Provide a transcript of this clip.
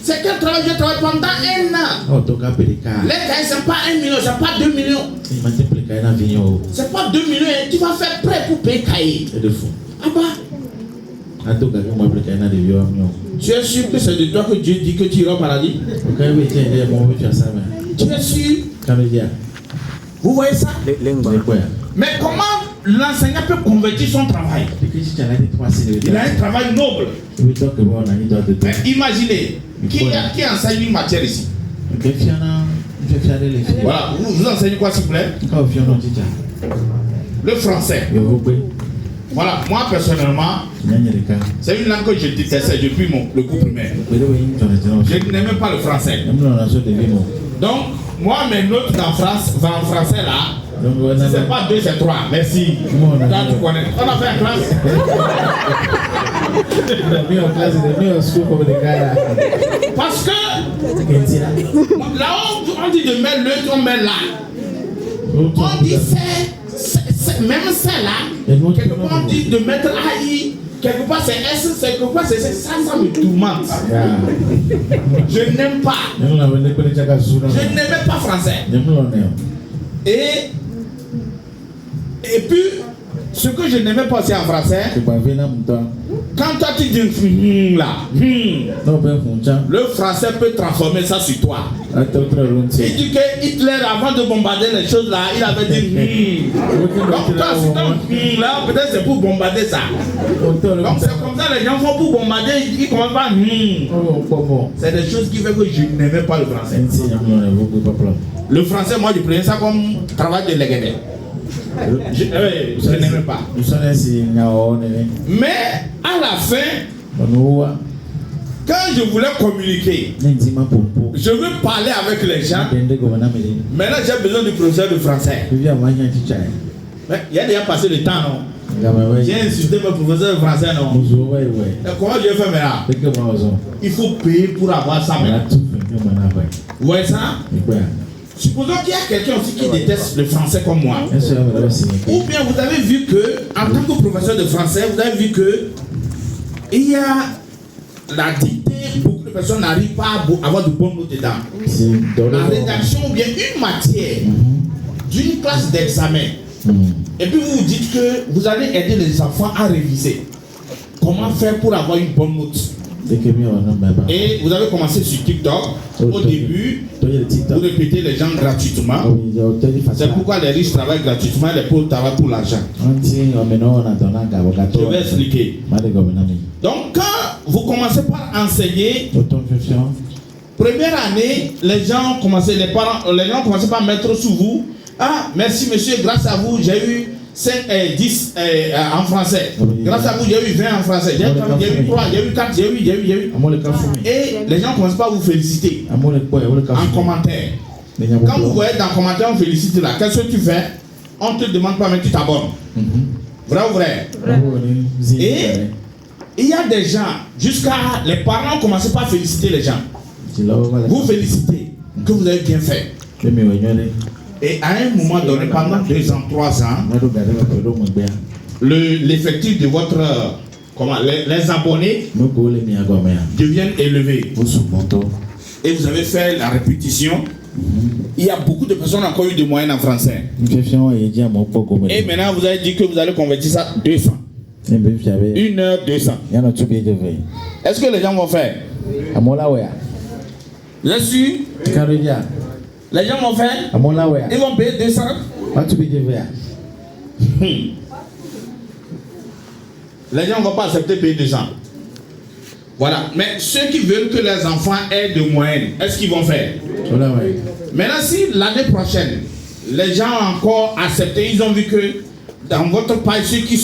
C'est quel travail je travaille pendant 1 an. Les cahiers, c'est pas 1 million, c'est pas 2 millions. C'est pas 2 millions, tu vas faire prêt pour payer cahier. Ah bah. Tu es sûr que c'est de toi que Dieu dit que tu iras au paradis? Tu es sûr? Vous voyez ça? Mais comment l'enseignant peut convertir son travail? Il a un travail noble. Mais imaginez, qui enseigne une matière ici? Voilà, vous enseignez quoi s'il vous plaît? Le français. Voilà, moi personnellement, c'est une langue que je détestais depuis le cours primaire. Je n'aimais pas le français. Donc, moi, mes notes en français là, si c'est pas 2, c'est 3. Merci. Là, tu connais. On a fait en classe. Parce que là, on dit de mettre le, on met là. On dit c'est même ça là. Quelque part, on dit de mettre AI. Quelque part, c'est S, quelque part, c'est ça me tourmente. Je n'aime pas. Je n'aimais pas français. Et puis, ce que je n'aimais pas aussi en français, quand toi tu dis là, le français peut transformer ça sur toi. Il dit que Hitler, avant de bombarder les choses là, il avait dit donc toi, si là, peut-être c'est pour bombarder ça. Donc c'est comme ça, les gens font pour bombarder, ils commencent par c'est des choses qui font que je n'aimais pas le français. Le français, moi, je prenais ça comme travail de légué. Je n'aimais pas. Mais à la fin, quand je voulais communiquer, je veux parler avec les gens. Maintenant, j'ai besoin du professeur de français. Mais il y a déjà passé le temps, non? J'ai insisté mon professeur de français, non? Et comment je vais faire maintenant? Il faut payer pour avoir ça maintenant. Vous voyez ça? Supposons qu'il y a quelqu'un aussi qui déteste le français comme moi. Ou bien vous avez vu que, en tant que professeur de français, vous avez vu que il y a la dictée, beaucoup de personnes n'arrivent pas à avoir de bonnes notes dedans. La rédaction ou bien une matière d'une classe d'examen. Et puis vous vous dites que vous allez aider les enfants à réviser. Comment faire pour avoir une bonne note? Et vous avez commencé sur TikTok. Au début, vous répétez les gens gratuitement. C'est pourquoi les riches travaillent gratuitement et les pauvres travaillent pour l'argent. Je vais expliquer. Donc, quand vous commencez par enseigner, première année, les gens commençaient par mettre sous vous. Ah, merci monsieur, grâce à vous, j'ai eu 5, 10 en français. Grâce à vous, j'ai eu 20 en français. J'ai eu 3, j'ai eu 4, j'ai eu. Et les gens ne commencent pas à vous féliciter en commentaire. Quand vous voyez dans le commentaire, on félicite là. Qu'est-ce que tu fais? On ne te demande pas, mais tu t'abonnes. Vrai ou vrai? Et il y a des gens, jusqu'à les parents ne commencent pas à féliciter les gens. Vous félicitez que vous avez bien fait. Et à un moment donné, pendant 2 ans, 3 ans, l'effectif de votre... les abonnés deviennent élevés. Et vous avez fait la répétition. Il y a beaucoup de personnes qui ont encore eu des moyens en français. Et maintenant, vous avez dit que vous allez convertir ça 200. 1 heure, 200. Est-ce que les gens vont faire? Je suis... Les gens vont faire, ils vont payer 200. Les gens ne vont pas accepter de payer 200. Voilà. Mais ceux qui veulent que les enfants aient de moyenne, est-ce qu'ils vont faire? Maintenant, si l'année prochaine, les gens ont encore accepté, ils ont vu que dans votre page, ceux qui